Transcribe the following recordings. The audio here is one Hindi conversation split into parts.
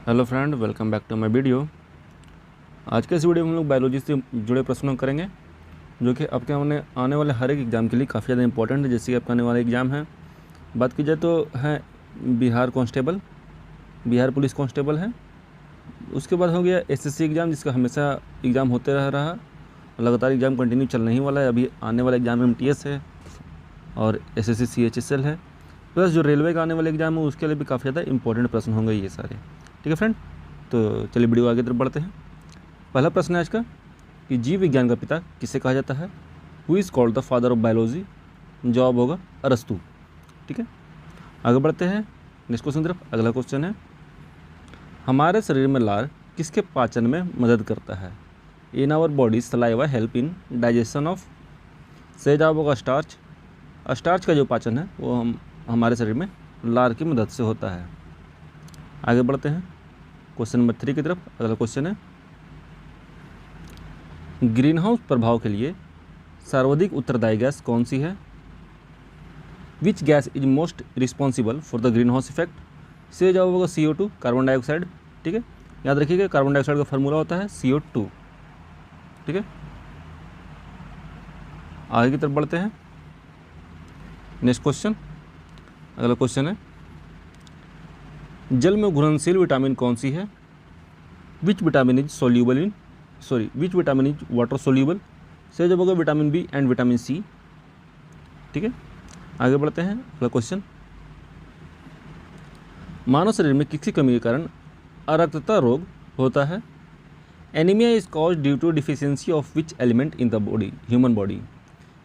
Hello friend, welcome back to my video. आज के इस वीडियो में हम लोग बायोलॉजी से जुड़े प्रश्नों करेंगे जो कि आपके आने वाले हर एक एग्ज़ाम के लिए काफ़ी ज़्यादा इंपॉर्टेंट है। जैसे कि आपका आने वाला एग्ज़ाम है, बात की जाए तो है Bihar constable, Bihar police constable है। उसके बाद हो गया एसएससी एग्ज़ाम, जिसका हमेशा एग्ज़ाम होते रहा, लगातार एग्ज़ाम कंटिन्यू चलने ही वाला है। अभी आने वाला एग्ज़ाम एमटीएस है और एसएससी सीएचएसएल है, प्लस जो रेलवे का आने वाला एग्ज़ाम है उसके लिए भी काफ़ी ज़्यादा इंपॉर्टेंट प्रश्न होंगे ये सारे। ठीक है फ्रेंड, तो चलिए वीडियो आगे तरफ बढ़ते हैं। पहला प्रश्न है आज का कि जीव विज्ञान का पिता किसे कहा जाता है। Who is called the father of biology. जवाब होगा अरस्तु। ठीक है, आगे बढ़ते हैं नेक्स्ट क्वेश्चन की तरफ। अगला क्वेश्चन है, हमारे शरीर में लार किसके पाचन में मदद करता है। In our body saliva help in digestion of. सही जवाब होगा स्टार्च। स्टार्च का जो पाचन है वो हमारे शरीर में लार की मदद से होता है। आगे बढ़ते हैं क्वेश्चन नंबर 3 की तरफ। अगला क्वेश्चन है, ग्रीन हाउस प्रभाव के लिए सर्वाधिक उत्तरदायी गैस कौन सी है। Which gas is most responsible for the green house effect. से जवाब होगा CO2, कार्बन डाइऑक्साइड। ठीक है, याद रखिएगा कार्बन डाइऑक्साइड का फार्मूला होता है CO2। ठीक है, आगे की तरफ बढ़ते हैं नेक्स्ट क्वेश्चन। अगला क्वेश्चन है, जल में घुलनशील विटामिन कौन सी है। Which vitamin is soluble in which vitamin is water soluble. से जब होगा vitamin B and vitamin C. ठीक है, आगे बढ़ते हैं अगला क्वेश्चन, मानव शरीर में किसकी कमी के कारण अरक्तता रोग होता है। Anaemia is cause due to deficiency of which element in the body, human body.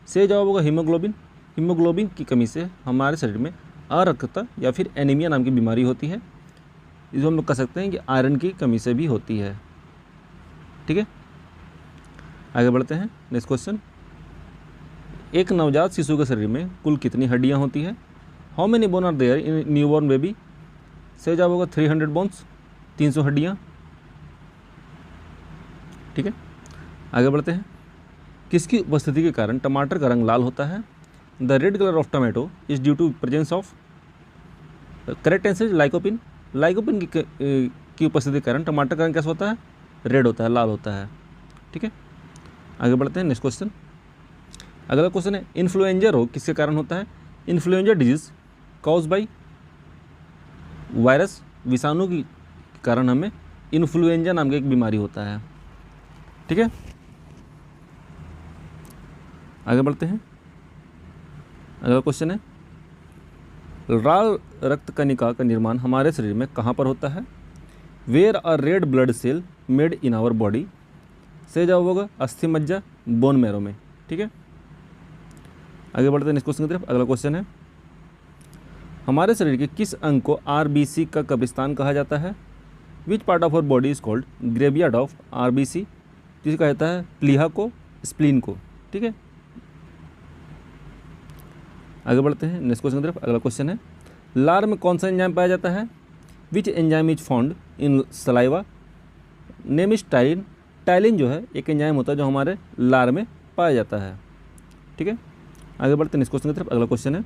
से जवाब होगा हीमोग्लोबिन। हीमोग्लोबिन की कमी से हमारे शरीर में अरक्तता या फिर एनीमिया नाम की बीमारी होती है। इसको हम लोग कह सकते हैं कि आयरन की कमी से भी होती है। ठीक है, आगे बढ़ते हैं नेक्स्ट क्वेश्चन, एक नवजात शिशु के शरीर में कुल कितनी हड्डियां होती है। How many bone are there in newborn baby. सही जवाब होगा 300 बोन्स, 300 हड्डियां। ठीक है, आगे बढ़ते हैं, किसकी उपस्थिति के कारण टमाटर का रंग लाल होता है। The red colour of tomato is due to presence of. Correct answer is lycopene. Lycopene की उपस्थिति के कारण टमाटर का रंग कैसा होता है, रेड होता है, लाल होता है। ठीक है, आगे बढ़ते हैं नेक्स्ट क्वेश्चन। अगला क्वेश्चन है, इन्फ्लुएंजा रोग किसके कारण होता है। Influenza disease cause by virus, विषाणु के कारण हमें इन्फ्लुएंजा नाम की एक बीमारी होता है। ठीक है, आगे बढ़ते हैं। अगला क्वेश्चन है, लाल रक्त कणिका का निर्माण हमारे शरीर में कहाँ पर होता है। Where are red blood cell made in our body. से जवाब होगा अस्थि मज्जा, बोन मैरो में। ठीक है, आगे बढ़ते हैं नेक्स्ट क्वेश्चन की तरफ। अगला क्वेश्चन है, हमारे शरीर के किस अंग को RBC का कब्रिस्तान कहा जाता है। Which part of our body is called graveyard of RBC। जिसे कहा जाता है प्लीहा को, स्प्लीन को। ठीक है, आगे बढ़ते हैं नेक्स्ट क्वेश्चन की तरफ। अगला क्वेश्चन है, लार में कौन सा एंजाइम पाया जाता है। Which enzyme is found in saliva. Name is ptyalin. Ptyalin जो है एक एंजाइम होता है जो हमारे लार में पाया जाता है। ठीक है, आगे बढ़ते हैं नेक्स्ट क्वेश्चन की तरफ। अगला क्वेश्चन है,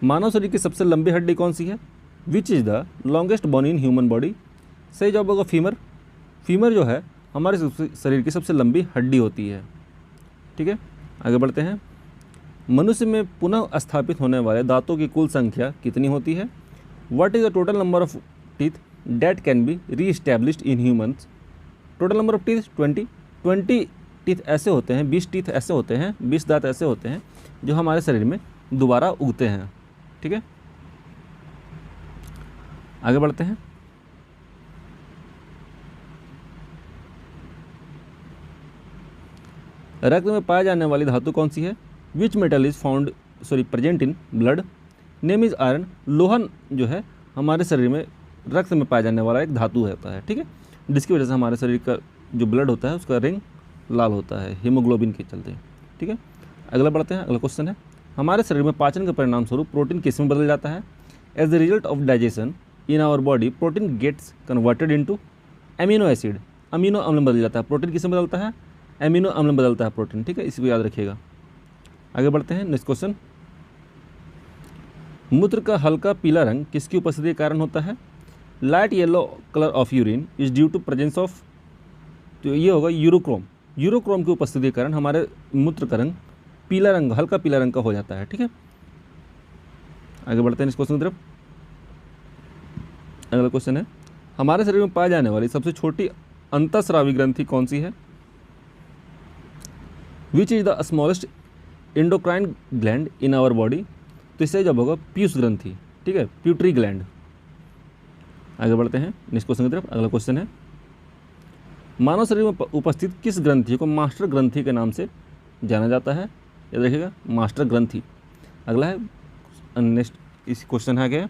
मानव शरीर की सबसे लंबी हड्डी कौन सी है। Which is the longest bone in human body. सही जवाब होगा फीमर। फीमर जो है हमारे शरीर की सबसे लंबी हड्डी होती है। ठीक है, आगे बढ़ते हैं, मनुष्य में पुनः स्थापित होने वाले दांतों की कुल संख्या कितनी होती है। What is the total number of teeth that can be re established in humans. Total number of teeth 20 teeth ऐसे होते हैं, 20 टीथ ऐसे होते हैं, 20 दांत ऐसे होते हैं जो हमारे शरीर में दोबारा उगते हैं। ठीक है, आगे बढ़ते हैं। रक्त में पाए जाने वाली धातु कौन सी है। Which metal is found present in blood. Name is iron. लोहा जो है हमारे शरीर में रक्त में पाया जाने वाला एक धातु होता है। ठीक है, जिसकी वजह से हमारे शरीर का जो ब्लड होता है उसका रंग लाल होता है हीमोग्लोबिन के चलते। ठीक है, अगला बढ़ते हैं। अगला क्वेश्चन है, हमारे शरीर में पाचन के परिणाम स्वरूप प्रोटीन किस में बदल जाता है। As the result of digestion in our body protein gets converted into amino acid. Amino अम्ल में बदल जाता है। प्रोटीन किस में बदलता है, एमिनो अम्ल में बदलता है प्रोटीन। ठीक है, इसको याद रखिएगा। आगे बढ़ते हैं नेक्स्ट क्वेश्चन, मूत्र का हल्का पीला रंग किसकी उपस्थिति के कारण होता है। Light yellow colour of urine is due to presence of, तो ये होगा यूरोक्रोम। यूरोक्रोम की उपस्थिति के कारण हमारे मूत्र का रंग पीला रंग, हल्का पीला रंग का हो जाता है। ठीक है, आगे बढ़ते हैं इस क्वेश्चन की तरफ। अगला क्वेश्चन है, हमारे शरीर में पाए जाने वाली सबसे छोटी अंतःस्रावी ग्रंथि कौन सी है? Which is the smallest endocrine gland in our body? तो इससे जब होगा पीयूष ग्रंथि। ठीक है, प्यूटरी ग्लैंड। आगे बढ़ते हैं नेक्स्ट क्वेश्चन की तरफ। अगला क्वेश्चन है, मानव शरीर में उपस्थित किस ग्रंथि को मास्टर ग्रंथि के नाम से जाना जाता है? याद रखिएगा, मास्टर ग्रंथि। अगला है नेक्स्ट इस क्वेश्चन है क्या,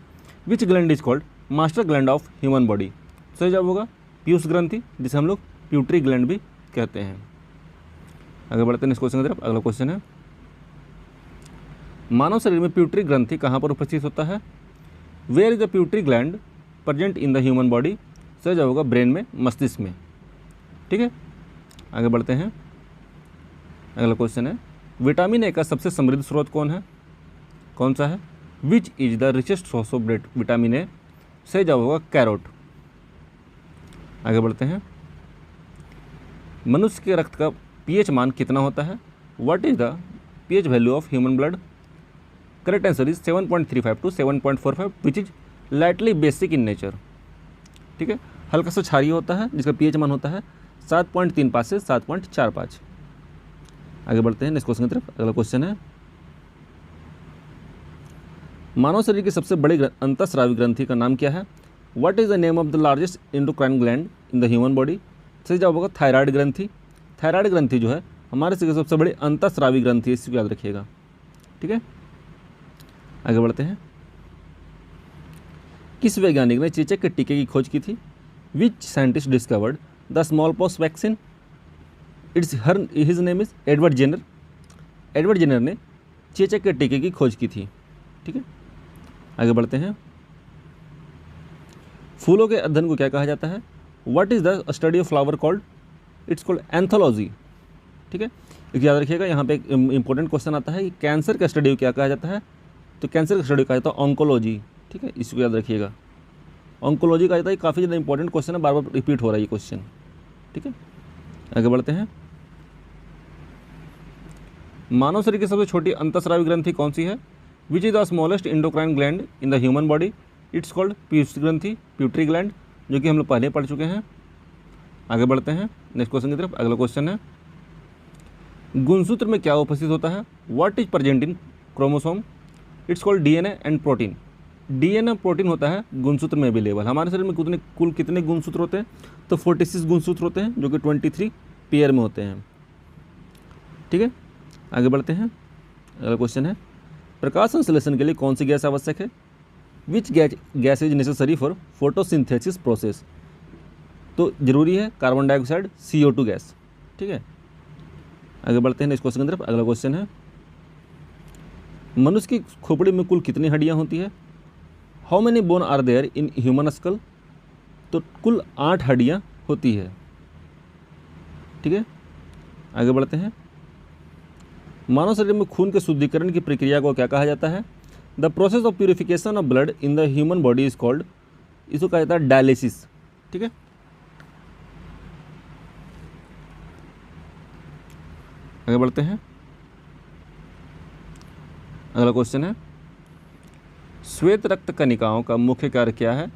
विच gland is called master gland of human body? सही जवाब होगा पीयूष ग्रंथि, जिसे हम लोग प्यूटरी ग्लैंड भी कहते हैं। आगे बढ़ते हैं इस क्वेश्चन की तरफ। अगला क्वेश्चन है, मानव शरीर में प्यूटरी ग्रंथि कहाँ पर उपस्थित होता है? Where is the pituitary gland present in the human body? सही जवाब होगा ब्रेन में, मस्तिष्क में। ठीक है, आगे बढ़ते हैं। अगला क्वेश्चन है, विटामिन ए का सबसे समृद्ध स्रोत कौन सा है? Which is the richest source of vitamin A? सही जवाब होगा कैरोट। आगे बढ़ते हैं, मनुष्य के रक्त का पीएच मान कितना होता है? What is the pH value of human blood? Correct answer is 7.35 to 7.45 which is lightly basic in nature. ठीक है, हल्का सा क्षारीय होता है, जिसका पीएच मान होता है 7.35 से 7.45। आगे बढ़ते हैं नेक्स्ट क्वेश्चन की तरफ। अगला क्वेश्चन है, मानव शरीर की सबसे बड़ी अंतःस्रावी ग्रंथि का नाम क्या है? What is the name of the largest endocrine gland in the human body? सही जवाब होगा थायराइड ग्रंथि। थायराइड ग्रंथि जो है हमारे शरीर की सबसे बड़ी अंतःस्रावी ग्रंथि है, इसको याद रखिएगा। ठीक है, आगे बढ़ते हैं। किस वैज्ञानिक ने चेचक के टीके की खोज की थी? Which scientist discovered the smallpox vaccine? His name is Edward Jenner. Edward Jenner ने चेचक के टीके की खोज की थी। ठीक है, आगे बढ़ते हैं। फूलों के अध्ययन को क्या कहा जाता है? What is the study of flower called? It's called anthology. ठीक है, एक याद रखिएगा, यहाँ पे एक इंपॉर्टेंट क्वेश्चन आता है कि कैंसर का स्टडी को क्या कहा जाता है? तो कैंसर का स्टडी कहा जाता है ऑन्कोलॉजी। ठीक है, इसको याद रखिएगा, ऑन्कोलॉजी कहा जाता है। काफ़ी ज़्यादा इंपॉर्टेंट क्वेश्चन है, बार बार रिपीट हो रहा है ये क्वेश्चन। ठीक है, आगे बढ़ते हैं। मानव शरीर की सबसे छोटी अंतःस्रावी ग्रंथि कौन सी है? Which is the smallest endocrine gland in the human body? It's called Piyush ग्रंथि, प्यूटरी ग्लैंड, जो कि हम लोग पहले पढ़ चुके हैं। आगे बढ़ते हैं नेक्स्ट क्वेश्चन की तरफ। अगला क्वेश्चन है, गुणसूत्र में क्या उपस्थित होता है? What is present in chromosome? It's called DNA and protein. DNA protein होता है गुणसूत्र में अवेलेबल। हमारे शरीर में कुल कितने गुणसूत्र होते हैं? तो 46 गुणसूत्र होते हैं, जो कि 23 पेयर में होते हैं। ठीक है, आगे बढ़ते हैं। अगला क्वेश्चन है, प्रकाश संश्लेषण के लिए कौन सी गैस आवश्यक है? Which gas is necessary for photosynthesis process? तो जरूरी है कार्बन डाइऑक्साइड, CO2 गैस। ठीक है, आगे बढ़ते हैं इस क्वेश्चन की तरफ। अगला क्वेश्चन है, मनुष्य की खोपड़ी में कुल कितनी हड्डियां होती है? How many bone are there in human skull? तो कुल 8 हड्डियां होती है। ठीक है, आगे बढ़ते हैं। मानव शरीर में खून के शुद्धिकरण की प्रक्रिया को क्या कहा जाता है? The process of purification of blood in the human body is called, इसको कहा जाता है डायलिसिस। ठीक है, आगे बढ़ते हैं। अगला क्वेश्चन है, श्वेत रक्त कणिकाओं का मुख्य कार्य क्या है?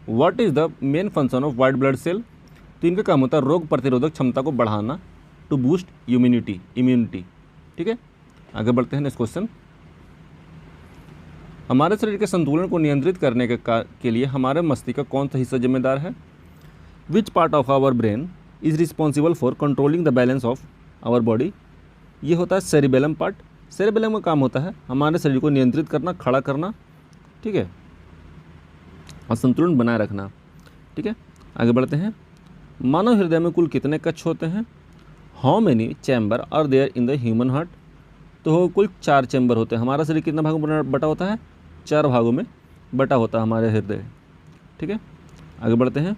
What is the main function of white blood cell? तो इनका काम होता है रोग प्रतिरोधक क्षमता को बढ़ाना, टू बूस्ट इम्यूनिटी। ठीक है, आगे बढ़ते हैं नेक्स्ट क्वेश्चन। हमारे शरीर के संतुलन को नियंत्रित करने के लिए हमारे मस्तिष्क का कौन सा हिस्सा जिम्मेदार है? Which part of our brain is responsible for controlling the balance of our body? ये होता है सेरिबेलम पार्ट। सेरिबेलम का काम होता है हमारे शरीर को नियंत्रित करना, खड़ा करना। ठीक है, और संतुलन बनाए रखना। ठीक है, आगे बढ़ते हैं। मानव हृदय में कुल कितने कक्ष होते हैं? How many chamber are there in the human heart? तो कुल 4 चैम्बर होते हैं। हमारा शरीर कितने भागों में बटा होता है? 4 भागों में बटा होता है हमारे हृदय। ठीक है, आगे बढ़ते हैं।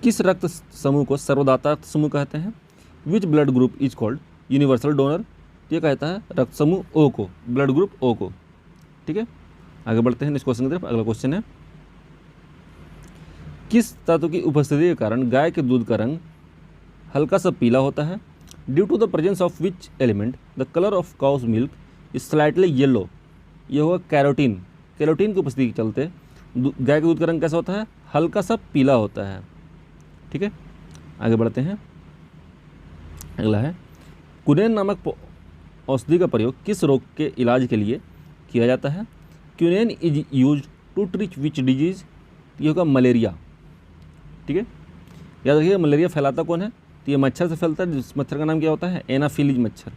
किस रक्त समूह को सर्वदाता समूह कहते हैं? Which blood group is called universal donor? ये कहता है रक्त समूह O को, ब्लड ग्रुप O को। ठीक है, आगे बढ़ते हैं इस क्वेश्चन की तरफ। अगला क्वेश्चन है, किस तत्व की उपस्थिति के कारण गाय के दूध का रंग हल्का सा पीला होता है? Due to the presence of which element the colour of cow's milk is slightly yellow. ये होगा कैरोटीन। कैरोटीन की उपस्थिति के चलते गाय के दूध का रंग कैसा होता है? हल्का सा पीला होता है। ठीक है, आगे बढ़ते हैं। अगला है, कुनेन नामक औषधि का प्रयोग किस रोग के इलाज के लिए किया जाता है? Quinine is use to treat which disease? ये होगा मलेरिया। ठीक है, याद रखिएगा मलेरिया फैलाता कौन है? तो ये मच्छर से फैलता है, जिस मच्छर का नाम क्या होता है? एनाफिलीज मच्छर।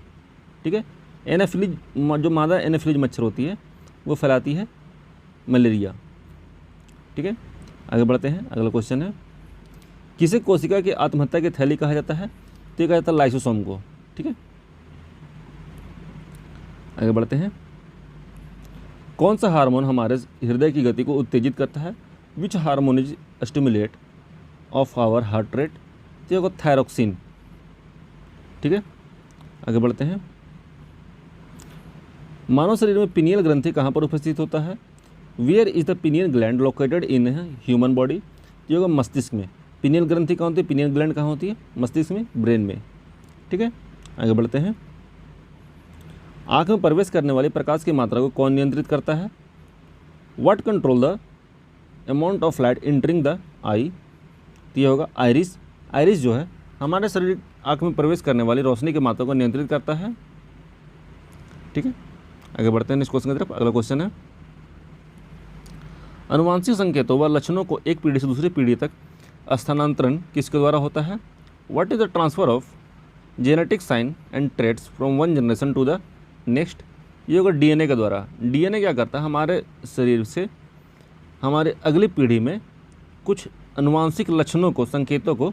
ठीक है, एनाफिलीज जो मादा एनाफिलीज मच्छर होती है वो फैलाती है मलेरिया। ठीक है, आगे बढ़ते हैं। अगला क्वेश्चन है, किसे कोशिका की आत्महत्या की थैली कहा जाता है? तो ये कहा जाता है लाइसोसोम को। ठीक है, आगे बढ़ते हैं। कौन सा हार्मोन हमारे हृदय की गति को उत्तेजित करता है? Which hormone is stimulate of our heart rate? तो ये होगा थायरोक्सिन। ठीक है, आगे बढ़ते हैं। मानव शरीर में पिनियल ग्रंथि कहाँ पर उपस्थित होता है? Where is the pineal gland located in human body? ये होगा मस्तिष्क में। पिनियल ग्रंथि कहाँ होती है? पिनियल ग्लैंड कहाँ होती है? मस्तिष्क में, ब्रेन में। ठीक है, आगे बढ़ते हैं। आँख में प्रवेश करने वाली प्रकाश की मात्रा को कौन नियंत्रित करता है? What control the amount of light entering the eye? तो ये होगा आइरिस। आइरिस जो है हमारे शरीर आँख में प्रवेश करने वाली रोशनी की मात्रा को नियंत्रित करता है। ठीक है, आगे बढ़ते हैं इस क्वेश्चन की तरफ। अगला क्वेश्चन है, अनुवांशिक संकेतों व लक्षणों को एक पीढ़ी से दूसरी पीढ़ी तक स्थानांतरण किसके द्वारा होता है? What is the transfer of genetic sign and traits from one generation to the next? ये होगा डीएनए के द्वारा। डीएनए क्या करता है? हमारे शरीर से हमारे अगली पीढ़ी में कुछ अनुवांशिक लक्षणों को, संकेतों को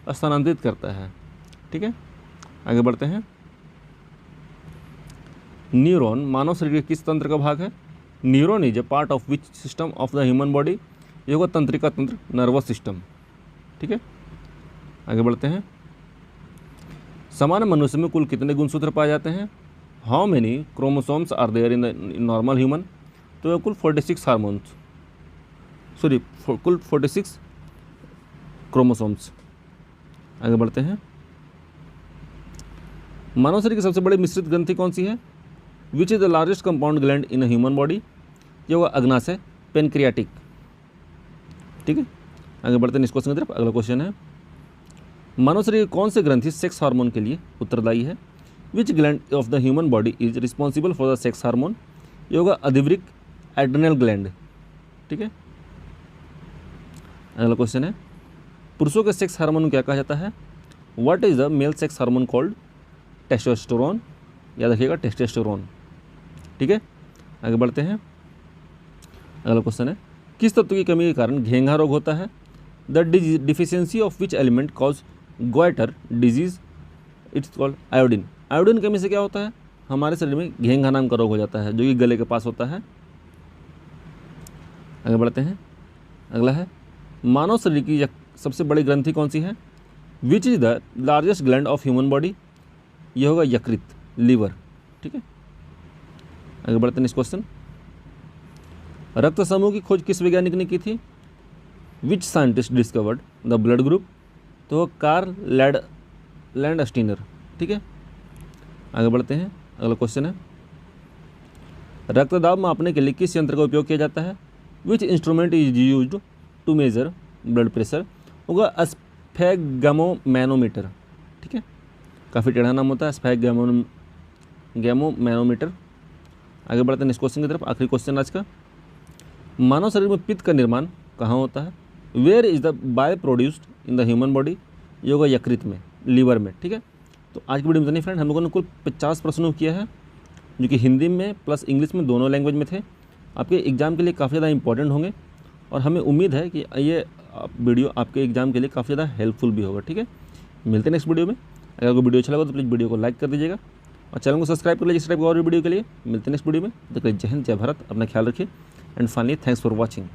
स्थानांतरित करता है। ठीक है, आगे बढ़ते हैं। न्यूरॉन मानव शरीर के किस तंत्र का भाग है? Neuron is a part of which system of the human body? ये होगा तंत्रिका तंत्र, नर्वस सिस्टम। ठीक है, आगे बढ़ते हैं। सामान्य मनुष्य में कुल कितने गुणसूत्र पाए जाते हैं? How many chromosomes are there in the normal human? तो कुल 46 हार्मोन्स, सॉरी कुल 46 क्रोमोसोम्स। आगे बढ़ते हैं। मानव शरीर की सबसे बड़ी मिश्रित ग्रंथि कौन सी है? Which is the largest compound gland in human body? ये होगा अग्नाशय, पेनक्रियाटिक। ठीक है, आगे बढ़ते हैं इस क्वेश्चन की तरफ। अगला क्वेश्चन है, मानव शरीर कौन से ग्रंथि सेक्स हार्मोन के लिए उत्तरदायी है? विच gland of the human body is responsible for the sex hormone? ये होगा अधिवृक्क, एड्रिनल ग्लैंड। ठीक है, अगला क्वेश्चन है, पुरुषों के सेक्स हार्मोन क्या कहा जाता है? What is the male sex hormone called? Testosterone. याद रखिएगा, टेस्टोस्टेरोन। ठीक है, आगे बढ़ते हैं। अगला क्वेश्चन है, किस तत्व की कमी के कारण घेंघा रोग होता है? The deficiency of which element cause goitre disease? It's called iodine. Iodine कमी से क्या होता है? हमारे शरीर में घेंघा नाम का रोग हो जाता है, जो कि गले के पास होता है। आगे बढ़ते हैं। अगला है, मानव शरीर की सबसे बड़ी ग्रंथि कौन सी है? Which is the largest gland of human body? ये होगा यकृत, लीवर। ठीक है, आगे बढ़ते हैं इस क्वेश्चन। रक्त समूह की खोज किस वैज्ञानिक ने की थी? Which scientist discovered the blood group? तो कार्ल लैंडस्टीनर। ठीक है, आगे बढ़ते हैं। अगला क्वेश्चन है, रक्तदाब मापने के लिए किस यंत्र का उपयोग किया जाता है? Which instrument is used to measure blood pressure? होगा स्फेगमोमैनोमीटर। ठीक है, काफ़ी टेढ़ा नाम होता है, स्फेगमोमैनोमीटर। आगे बढ़ते हैं इस क्वेश्चन की तरफ। आखिरी क्वेश्चन आज का, मानव शरीर में पित्त का निर्माण कहाँ होता है? Where is the bile produced in the human body? ये होगा यकृत में, लीवर में। ठीक है, तो आज की वीडियो में फ्रेंड हम लोगों ने कुल 50 प्रश्नों किया है, जो कि हिंदी में प्लस इंग्लिश में दोनों लैंग्वेज में थे। आपके एग्ज़ाम के लिए काफ़ी ज़्यादा इंपॉर्टेंट होंगे और हमें उम्मीद है कि ये वीडियो आपके एग्ज़ाम के लिए काफ़ी ज़्यादा हेल्पफुल भी होगा। ठीक है, मिलते हैं नेक्स्ट वीडियो में। अगर आपको वीडियो अच्छा लगा तो प्लीज़ वीडियो को लाइक कर दीजिएगा और चैनल को सब्सक्राइब कर लीजिए इस टाइप की और वीडियो के लिए। मिलते हैं नेक्स्ट वीडियो में। तो जय हिंद, जय भारत, अपना ख्याल रखिए and finally thanks for watching.